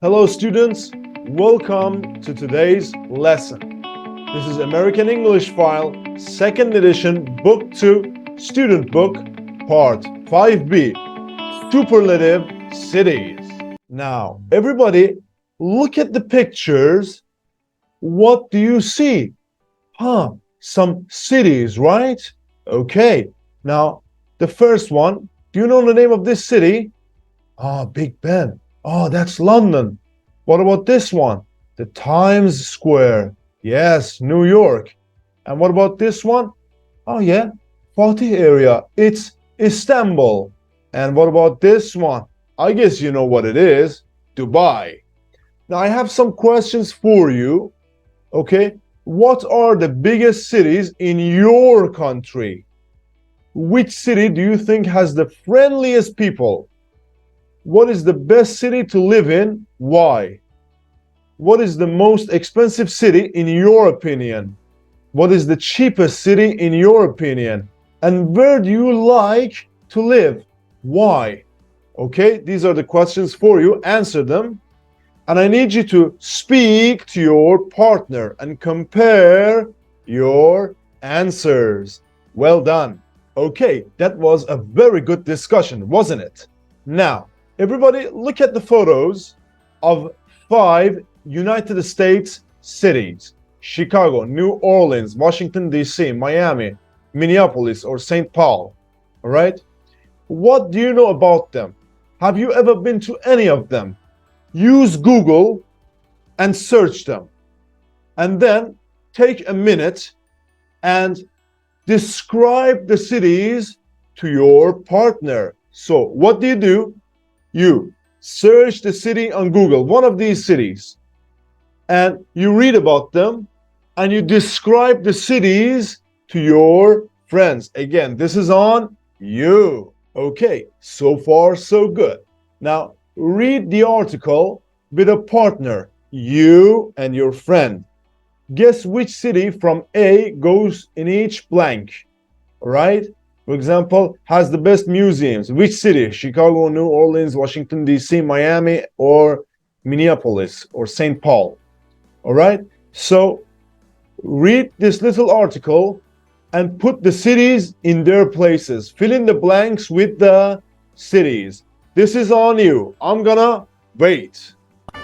Hello students, welcome to today's lesson. This is American English File, 2nd edition, Book 2, Student Book, Part 5B, Superlative Cities. Now, everybody, look at the pictures. What do you see? Some cities, right? Okay, now, the first one, do you know the name of this city? Big Ben. Oh, that's London. What about this one? The Times Square. Yes, New York. And what about this one? Oh, yeah, Fatih area. It's Istanbul. And what about this one? I guess you know what it is. Dubai. Now, I have some questions for you. Okay, what are the biggest cities in your country? Which city do you think has the friendliest people? What is the best city to live in? Why? What is the most expensive city in your opinion? What is the cheapest city in your opinion? And where do you like to live? Why? Okay, these are the questions for you. Answer them. And I need you to speak to your partner and compare your answers. Well done. Okay, that was a very good discussion, wasn't it? Now, everybody, look at the photos of 5 United States cities: Chicago, New Orleans, Washington, D.C., Miami, Minneapolis, or St. Paul. All right? What do you know about them? Have you ever been to any of them? Use Google and search them. And then take a minute and describe the cities to your partner. So, what do? You search the city on Google, one of these cities, and you read about them and you describe the cities to your friends. Again, this is on you. Okay, so far so good. Now, read the article with a partner, you and your friend. Guess which city from A goes in each blank, all right? For example, has the best museums. Which city? Chicago, New Orleans, Washington, D.C., Miami, or Minneapolis, or St. Paul. All right? So read this little article and put the cities in their places. Fill in the blanks with the cities. This is on you. I'm gonna wait.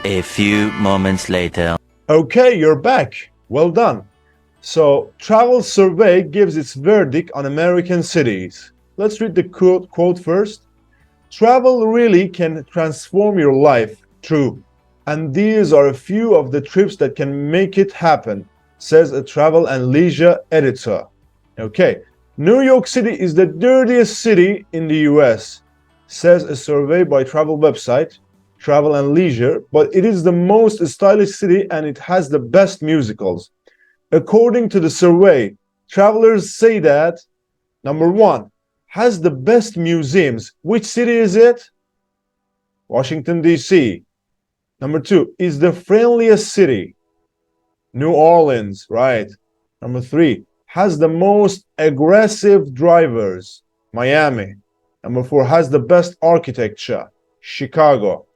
A few moments later. Okay, you're back. Well done. So, Travel Survey gives its verdict on American cities. Let's read the quote first. Travel really can transform your life. True. And these are a few of the trips that can make it happen, says a travel and leisure editor. Okay. New York City is the dirtiest city in the US, says a survey by travel website, Travel and Leisure, but it is the most stylish city and it has the best musicals. According to the survey, travelers say that, number 1, has the best museums. Which city is it? Washington, D.C. Number 2, is the friendliest city. New Orleans, right. Number 3, has the most aggressive drivers. Miami. Number 4, has the best architecture. Chicago.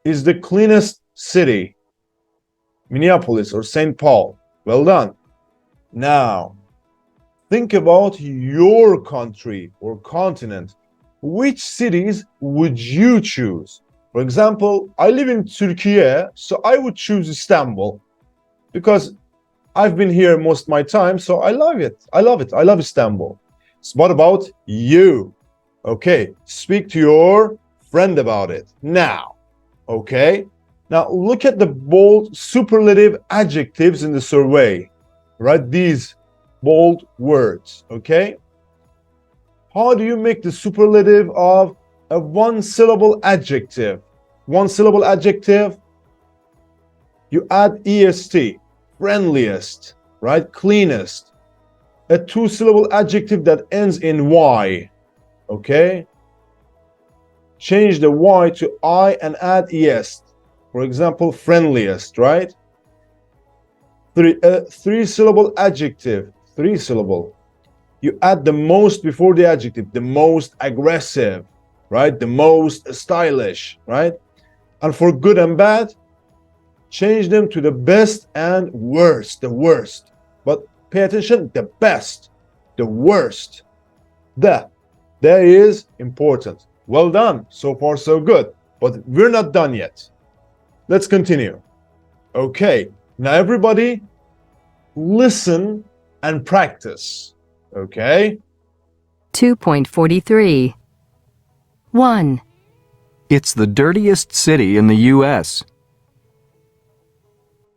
Is the cleanest city. Minneapolis or St. Paul. Well done. Now, think about your country or continent. Which cities would you choose? For example, I live in Turkey, so I would choose Istanbul because I've been here most of my time, so I love it. I love Istanbul. So what about you? Okay, speak to your friend about it now. Okay, now look at the bold superlative adjectives in the survey. Write these bold words, okay? How do you make the superlative of a one-syllable adjective? One-syllable adjective, you add est, friendliest, right? Cleanest. A two-syllable adjective that ends in y, okay? Change the y to I and add est. For example, friendliest, right? Three-syllable adjective, 3-syllable. You add the most before the adjective, the most aggressive, right? The most stylish, right? And for good and bad, change them to the best and worst, the worst. But pay attention, the best, the worst. There is important. Well done. So far, so good. But we're not done yet. Let's continue. Okay. Now, everybody, listen and practice. Okay? 2.43. 1. It's the dirtiest city in the U.S.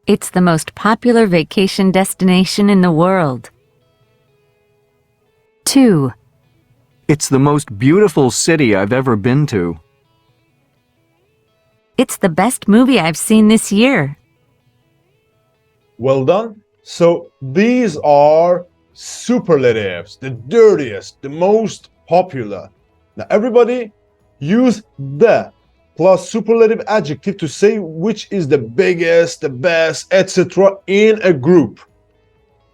It's the most popular vacation destination in the world. 2. It's the most beautiful city I've ever been to. It's the best movie I've seen this year. Well done. So these are superlatives, the dirtiest, the most popular. Now everybody use the plus superlative adjective to say which is the biggest, the best, etc. in a group.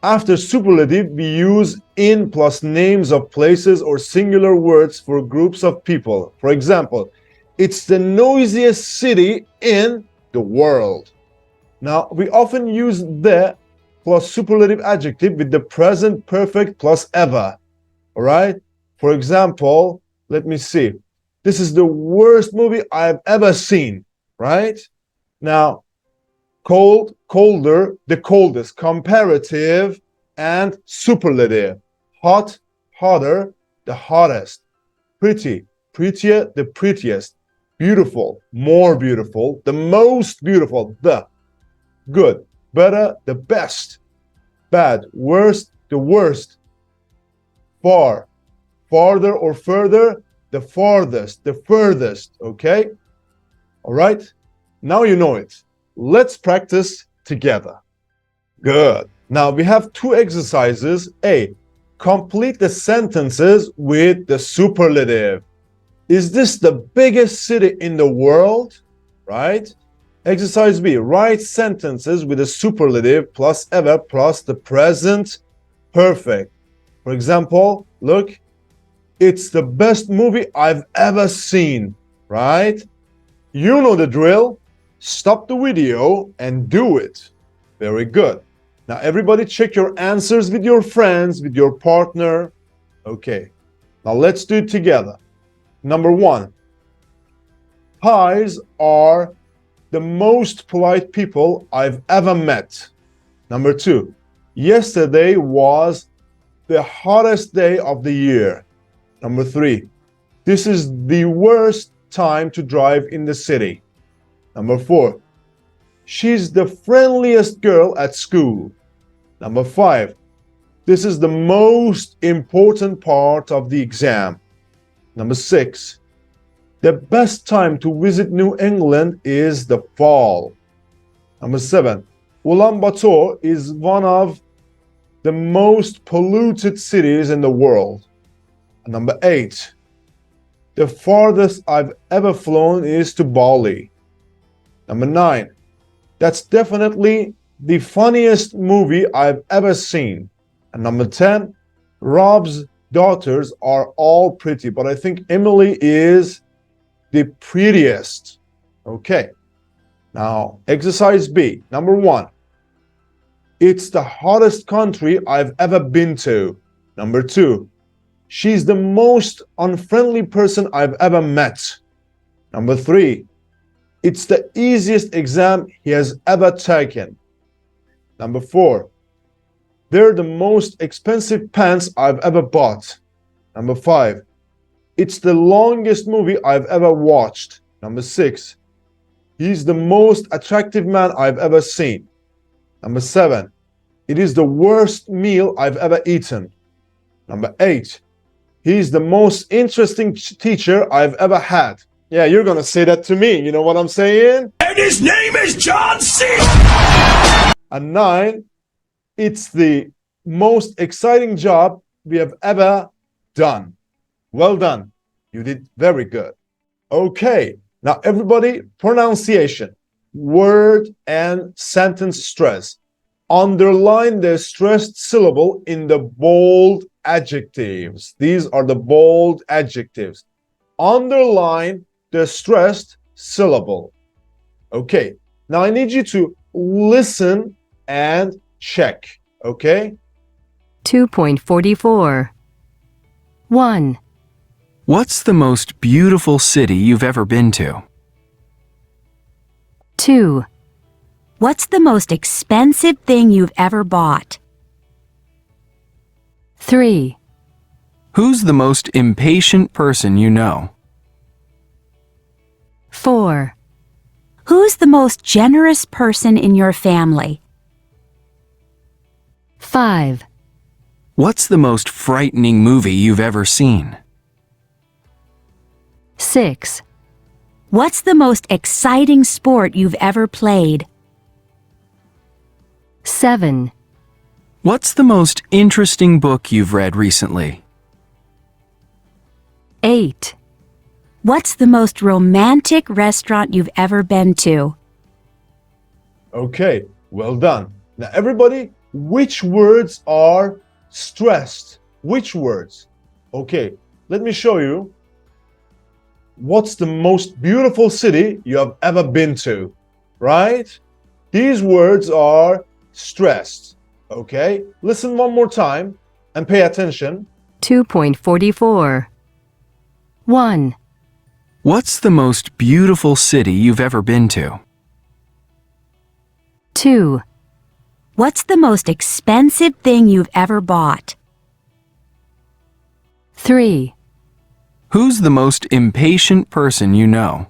After superlative, we use in plus names of places or singular words for groups of people. For example, it's the noisiest city in the world. Now, we often use the plus superlative adjective with the present perfect plus ever. All right? For example, let me see. This is the worst movie I've ever seen, right? Now, cold, colder, the coldest, comparative, and superlative. Hot, hotter, the hottest. Pretty, prettier, the prettiest. Beautiful, more beautiful, the most beautiful, the. Good, better, the best. Bad, worst, the worst. Far, farther or further, the farthest, the furthest, okay? All right, now you know it. Let's practice together. Good. Now we have two exercises. A, complete the sentences with the superlative. Is this the biggest city in the world? Right? Exercise B, write sentences with a superlative plus ever plus the present perfect. For example, look, it's the best movie I've ever seen, right? You know the drill. Stop the video and do it. Very good. Now everybody check your answers with your friends, with your partner. Okay. Now let's do it together. Number 1. Thais are the most polite people I've ever met. Number 2. Yesterday was the hottest day of the year. Number 3. This is the worst time to drive in the city. Number 4. She's the friendliest girl at school. Number 5. This is the most important part of the exam. Number 6. The best time to visit New England is the fall. Number 7. Ulaanbaatar is one of the most polluted cities in the world. And number 8. The farthest I've ever flown is to Bali. Number 9. That's definitely the funniest movie I've ever seen. And number 10. Rob's daughters are all pretty, but I think Emily is the prettiest. Okay. Now, exercise B. Number 1. It's the hottest country I've ever been to. Number 2. She's the most unfriendly person I've ever met. Number 3. It's the easiest exam he has ever taken. Number 4. They're the most expensive pants I've ever bought. Number 5. It's the longest movie I've ever watched. Number 6. He's the most attractive man I've ever seen. Number 7. It is the worst meal I've ever eaten. Number 8. He's the most interesting teacher I've ever had. Yeah, you're gonna say that to me. You know what I'm saying? And his name is John C. And 9. It's the most exciting job we have ever done. Well done. You did very good. Okay. Now, everybody, pronunciation, word and sentence stress. Underline the stressed syllable in the bold adjectives. These are the bold adjectives. Underline the stressed syllable. Okay. Now I need you to listen and check, okay? 2.44. 1, What's the most beautiful city you've ever been to? 2, What's the most expensive thing you've ever bought? 3, Who's the most impatient person you know? 4, Who's the most generous person in your family? 5, What's the most frightening movie you've ever seen? 6, What's the most exciting sport you've ever played? 7, What's the most interesting book you've read recently? 8, What's the most romantic restaurant you've ever been to? Okay, well done. Now everybody, which words are stressed? Which words? Okay, let me show you. What's the most beautiful city you have ever been to? Right? These words are stressed. Okay, listen one more time and pay attention. 2.44. 1, What's the most beautiful city you've ever been to? 2, What's the most expensive thing you've ever bought? 3, Who's the most impatient person you know?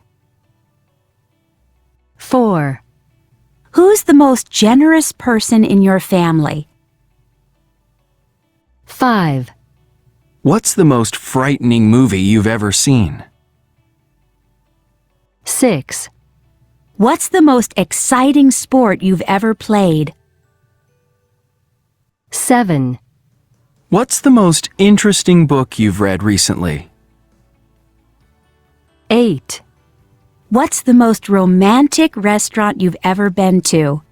4, Who's the most generous person in your family? 5, What's the most frightening movie you've ever seen? 6, What's the most exciting sport you've ever played? 7, What's the most interesting book you've read recently? 8, What's the most romantic restaurant you've ever been to?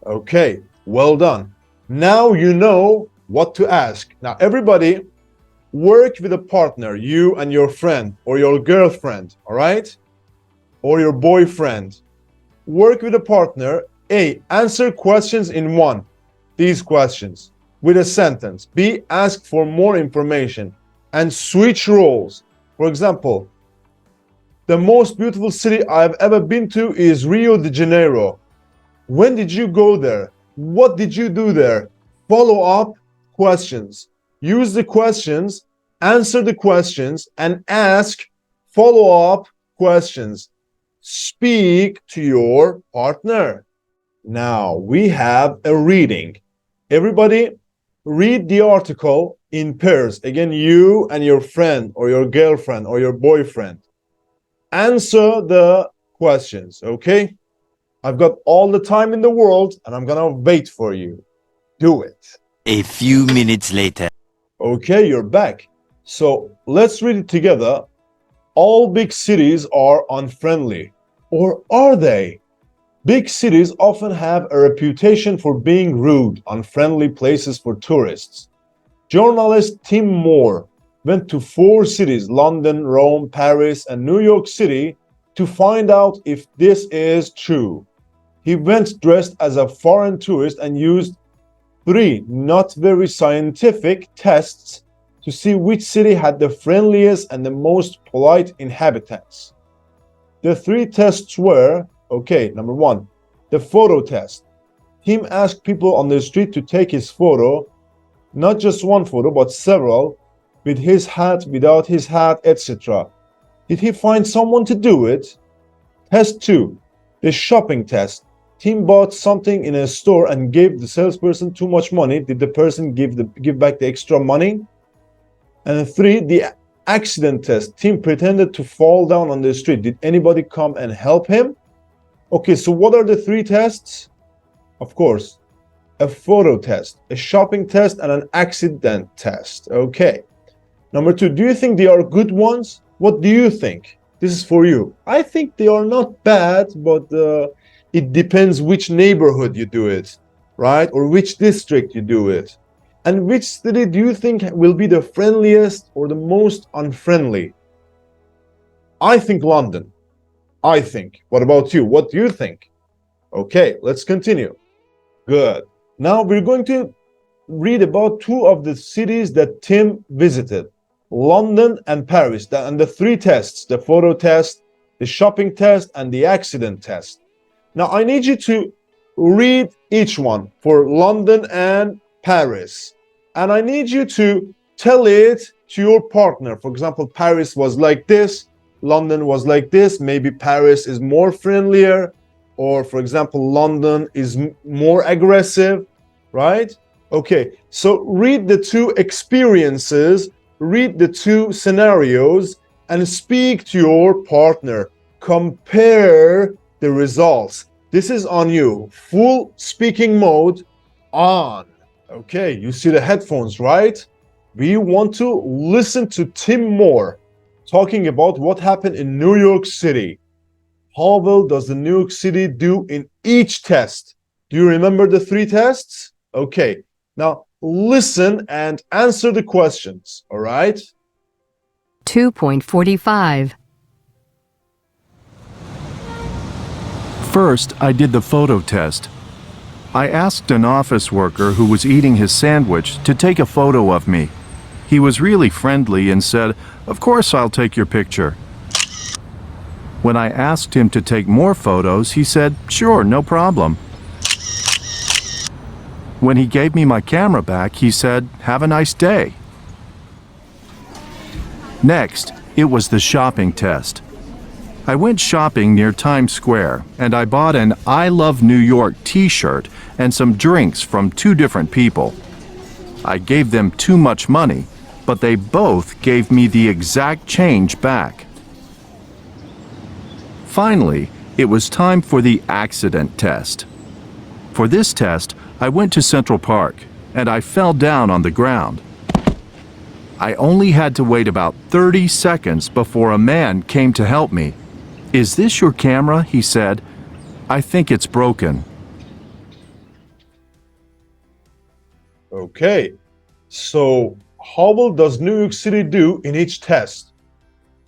Okay, well done. Now you know what to ask. Now everybody, work with a partner, you and your friend or your girlfriend, all right? Or your boyfriend. Work with a partner. A, answer questions in one, these questions, with a sentence. B, ask for more information and switch roles. For example, the most beautiful city I've ever been to is Rio de Janeiro. When did you go there? What did you do there? Follow up questions. Use the questions, answer the questions, and ask follow-up questions. Speak to your partner. Now we have a reading. Everybody read the article in pairs. Again, you and your friend or your girlfriend or your boyfriend. Answer the questions, okay? I've got all the time in the world and I'm gonna wait for you. Do it. A few minutes later. Okay, you're back. So let's read it together. All big cities are unfriendly. Or are they? Big cities often have a reputation for being rude, unfriendly places for tourists. Journalist Tim Moore went to 4 cities, London, Rome, Paris, and New York City, to find out if this is true. He went dressed as a foreign tourist and used 3 not very scientific tests to see which city had the friendliest and the most polite inhabitants. The 3 tests were, okay, number 1, the photo test. Tim asked people on the street to take his photo, not just one photo, but several, with his hat, without his hat, etc. Did he find someone to do it? Test 2, the shopping test. Tim bought something in a store and gave the salesperson too much money. Did the person give back the extra money? And 3, the accident test. Tim pretended to fall down on the street. Did anybody come and help him? Okay, so what are the 3 tests? Of course, a photo test, a shopping test, and an accident test. Okay. Number 2, do you think they are good ones? What do you think? This is for you. I think they are not bad, but it depends which neighborhood you do it, right? Or which district you do it. And which city do you think will be the friendliest or the most unfriendly? I think London. I think. What about you? What do you think? Okay, let's continue. Good. Now we're going to read about two of the cities that Tim visited, London and Paris, and the three tests, the photo test, the shopping test, and the accident test. Now I need you to read each one for London and Paris. And I need you to tell it to your partner. For example, Paris was like this, London was like this. Maybe Paris is more friendlier, or for example, London is more aggressive, right? Okay, so read the two experiences, read the two scenarios, and speak to your partner. Compare the results. This is on you. Full speaking mode on. Okay, you see the headphones, right? We want to listen to Tim more talking about what happened in New York City. How well does the New York City do in each test? Do you remember the three tests? Okay, now listen and answer the questions, all right? 2.45. First, I did the photo test. I asked an office worker who was eating his sandwich to take a photo of me. He was really friendly and said, "Of course I'll take your picture." When I asked him to take more photos, he said, "Sure, no problem." When he gave me my camera back, he said, "Have a nice day." Next, it was the shopping test. I went shopping near Times Square, and I bought an I Love New York t-shirt and some drinks from two different people. I gave them too much money, but they both gave me the exact change back. Finally, it was time for the accident test. For this test, I went to Central Park, and I fell down on the ground. I only had to wait about 30 seconds before a man came to help me. "Is this your camera?" he said. "I think it's broken." Okay, so how well does New York City do in each test?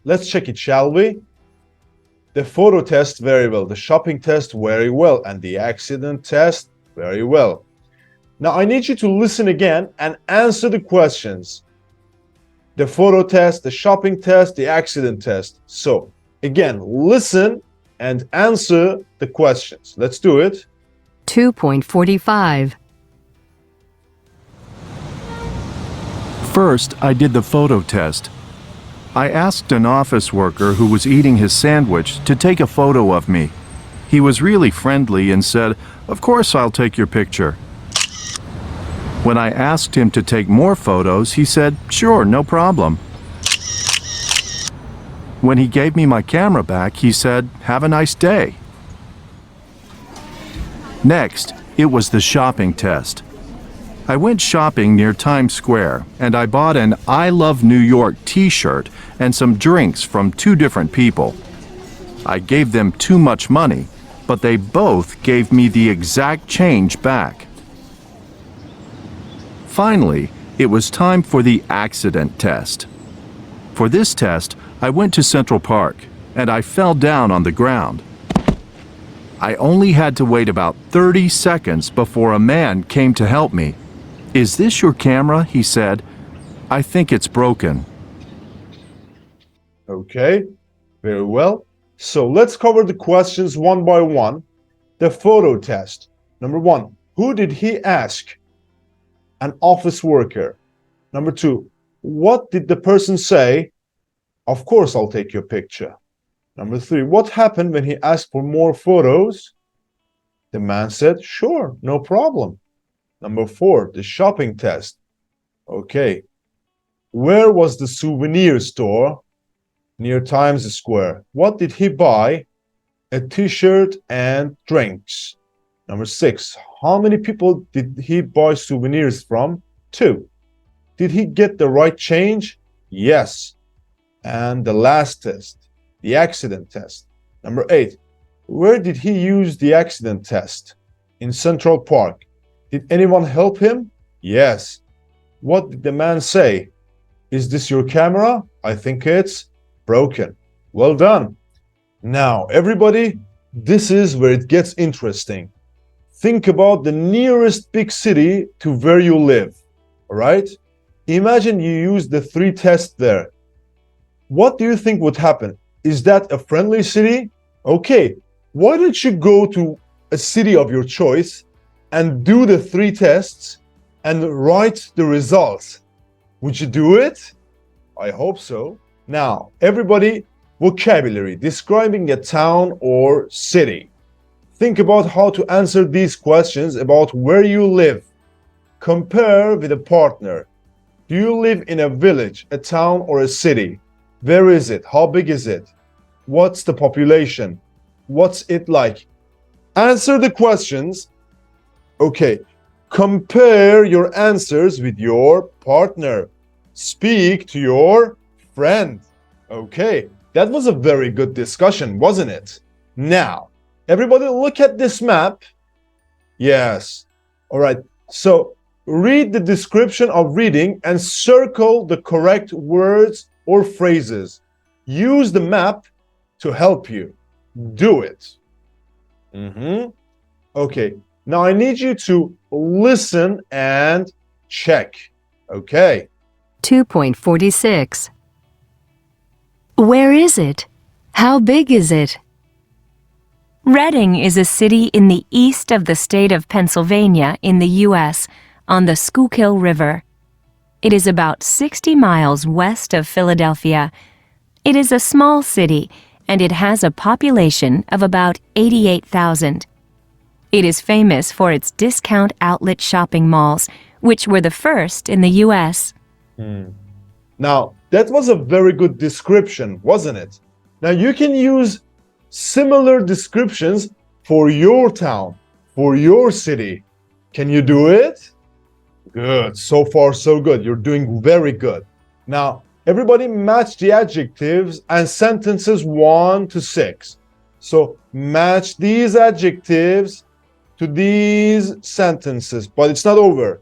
Let's check it, shall we? The photo test, very well. The shopping test, very well. And the accident test, very well. Now I need you to listen again and answer the questions. The photo test, the shopping test, the accident test. So again, listen and answer the questions. Let's do it. 2.45. First, I did the photo test. I asked an office worker who was eating his sandwich to take a photo of me. He was really friendly and said, "Of course I'll take your picture." When I asked him to take more photos, he said, "Sure, no problem." When he gave me my camera back, he said, "Have a nice day." Next, it was the shopping test. I went shopping near Times Square, and I bought an I Love New York t-shirt and some drinks from two different people. I gave them too much money, but they both gave me the exact change back. Finally, it was time for the accident test. For this test, I went to Central Park, and I fell down on the ground. I only had to wait about 30 seconds before a man came to help me. "Is this your camera?" he said. "I think it's broken." Okay, very well. So let's cover the questions one by one. The photo test. Number one, who did he ask? An office worker. Number two, what did the person say? Of course, I'll take your picture. Number three, what happened when he asked for more photos? The man said, "Sure, no problem." Number four, the shopping test. Okay. Where was the souvenir store? Near Times Square. What did he buy? A t-shirt and drinks. Number six, how many people did he buy souvenirs from? Two. Did he get the right change? Yes. And the last test, the accident test. Number eight, where did he use the accident test? In Central Park. Did anyone help him? Yes. What did the man say? Is this your camera? I think it's broken. Well done. Now, everybody, this is where it gets interesting. Think about the nearest big city to where you live, all right? Imagine you use the 3 tests there. What do you think would happen? Is that a friendly city? Okay, why don't you go to a city of your choice and do the 3 tests and write the results? Would you do it? I hope so. Now, everybody, vocabulary, describing a town or city. Think about how to answer these questions about where you live. Compare with a partner. Do you live in a village, a town, or a city? Where is it? How big is it? What's the population? What's it like? Answer the questions. Okay. Compare your answers with your partner. Speak to your friend. Okay. That was a very good discussion, wasn't it? Now, everybody look at this map. Yes. All right. So read the description of reading and circle the correct words or phrases. Use the map to help you. Do it. Okay. Now I need you to listen and check. Okay. 2.46. Where is it? How big is it? Reading is a city in the east of the state of Pennsylvania in the U.S. on the Schuylkill River. It is about 60 miles west of Philadelphia. It is a small city, and it has a population of about 88,000. It is famous for its discount outlet shopping malls, which were the first in the U.S. Now, that was a very good description, wasn't it? Now, you can use similar descriptions for your town, for your city. Can you do it? Good. So far, so good. You're doing very good. Now, everybody match the adjectives and sentences 1 to 6. So, match these adjectives to these sentences, but it's not over.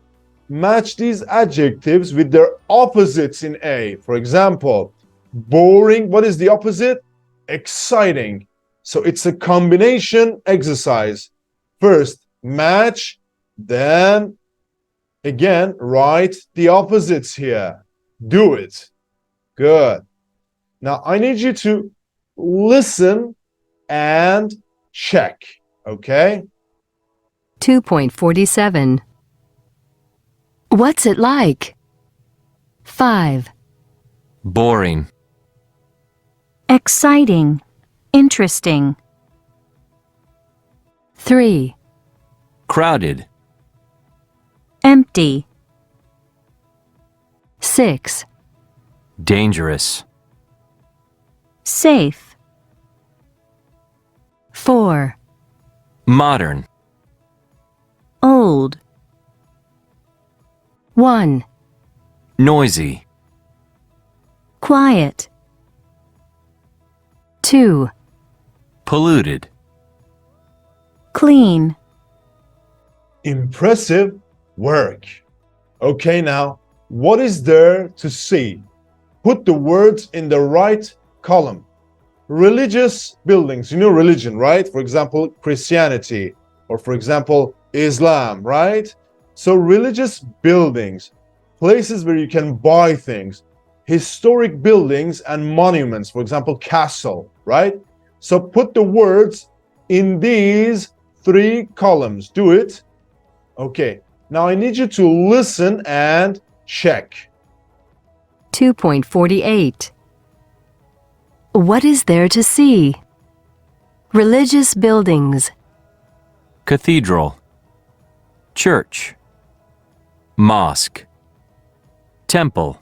Match these adjectives with their opposites in A. For example, boring, what is the opposite? Exciting. So it's a combination exercise. First, match, then again, write the opposites here. Do it. Good. Now, I need you to listen and check, okay? 2.47. What's it like? 5. Boring. Exciting. Interesting. 3. Crowded. Empty. 6. Dangerous. Safe. 4. Modern. Old. 1. Noisy. Quiet. 2. Polluted. Clean. Impressive work. Okay, now, what is there to see? Put the words in the right column. Religious buildings, you know religion, right? For example, Christianity, or for example, Islam, right? So religious buildings, places where you can buy things, historic buildings and monuments, for example, castle, right? So put the words in these 3 columns. Do it. Okay. Now I need you to listen and check. 2.48. What is there to see? Religious buildings. Cathedral. Church. Mosque. Temple.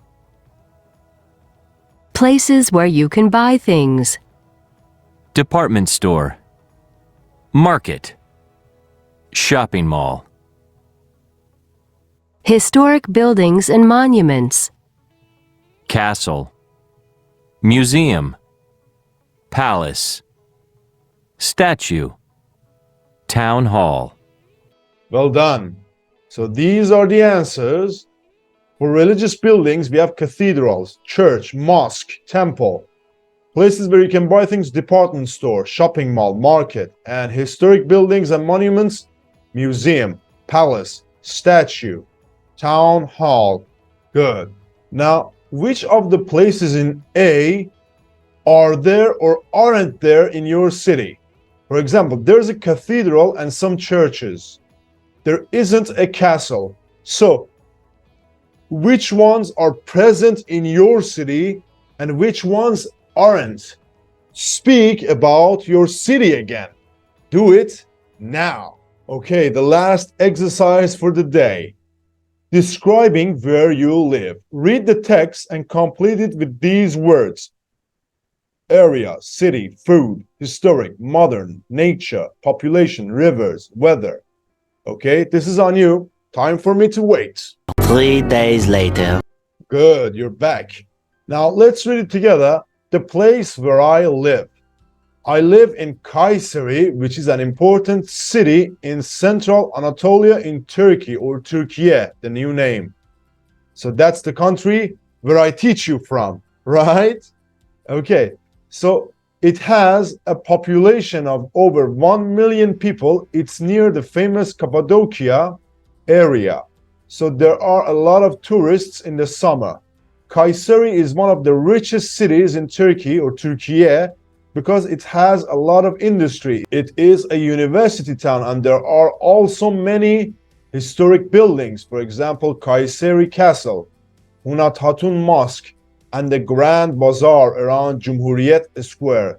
Places where you can buy things. Department store. Market. Shopping mall. Historic buildings and monuments. Castle. Museum. Palace. Statue. Town hall. Well done. So these are the answers. For religious buildings, we have cathedrals, church, mosque, temple. Places where you can buy things: department store, shopping mall, market. And historic buildings and monuments: museum, palace, statue, town hall. Good. Now, which of the places in A are there or aren't there in your city? For example, there's a cathedral and some churches. There isn't a castle. So, which ones are present in your city and which ones aren't? Speak about your city again. Do it now. Okay, the last exercise for the day. Describing where you live. Read the text and complete it with these words: area, city, food, historic, modern, nature, population, rivers, weather. Okay, this is on you. Time for me to wait. 3 days later. Good, you're back. Now let's read it together. The place where I live. I live in Kayseri, which is an important city in central Anatolia in Turkey, or Turkiye, the new name. So that's the country where I teach you from, right? Okay, so it has a population of over 1 million people. It's near the famous Cappadocia area. So there are a lot of tourists in the summer. Kayseri is one of the richest cities in Turkey, or Turkiye, because it has a lot of industry. It is a university town and there are also many historic buildings. For example, Kayseri Castle, Hunat Hatun Mosque, and the Grand Bazaar around Cumhuriyet Square,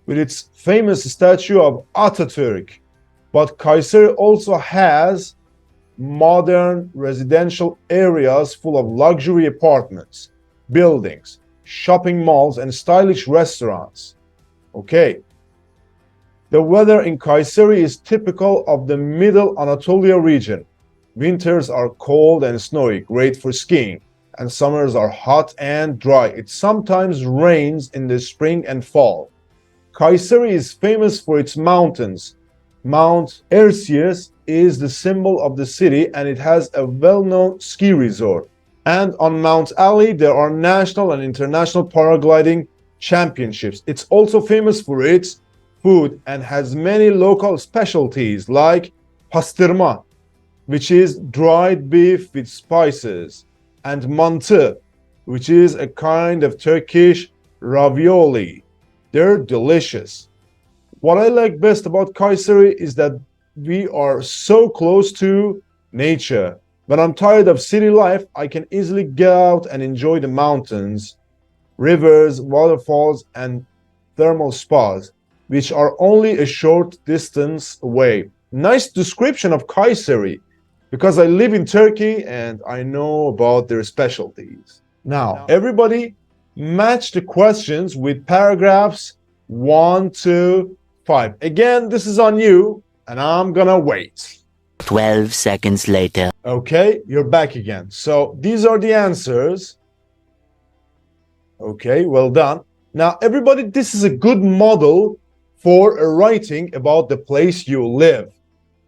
with its famous statue of Atatürk. But Kayseri also has modern residential areas full of luxury apartments, buildings, shopping malls, and stylish restaurants. Okay. The weather in Kayseri is typical of the Middle Anatolia region. Winters are cold and snowy, great for skiing, and summers are hot and dry. It sometimes rains in the spring and fall. Kayseri is famous for its mountains. Mount Erciyes is the symbol of the city and it has a well-known ski resort. And on Mount Ali, there are national and international paragliding championships. It's also famous for its food and has many local specialties like pastırma, which is dried beef with spices, and mantı, which is a kind of Turkish ravioli. They're delicious. What I like best about Kayseri is that we are so close to nature. When I'm tired of city life, I can easily get out and enjoy the mountains, rivers, waterfalls, and thermal spas, which are only a short distance away. Nice description of Kayseri, because I live in Turkey and I know about their specialties. Now, everybody match the questions with paragraphs 1 to 5. Again, this is on you, and I'm gonna wait. 12 seconds later. Okay, you're back again. So these are the answers. Okay, well done. Now, everybody, this is a good model for writing about the place you live.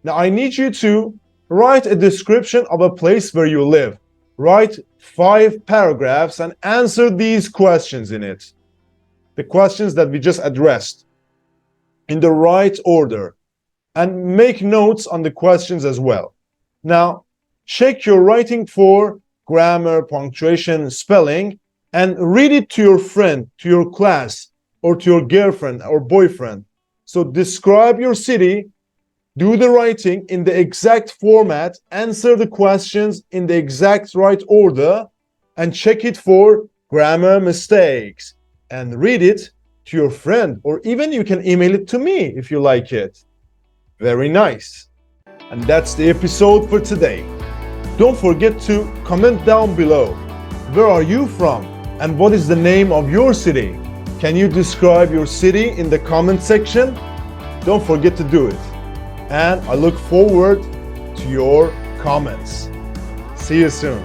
Now, I need you to write a description of a place where you live. Write 5 paragraphs and answer these questions in it. The questions that we just addressed in the right order. And make notes on the questions as well. Now, check your writing for grammar, punctuation, spelling, and read it to your friend, to your class, or to your girlfriend or boyfriend. So describe your city, do the writing in the exact format, answer the questions in the exact right order, and check it for grammar mistakes. And read it to your friend, or even you can email it to me if you like it. Very nice. And that's the episode for today. Don't forget to comment down below. Where are you from? And what is the name of your city? Can you describe your city in the comment section? Don't forget to do it. And I look forward to your comments. See you soon.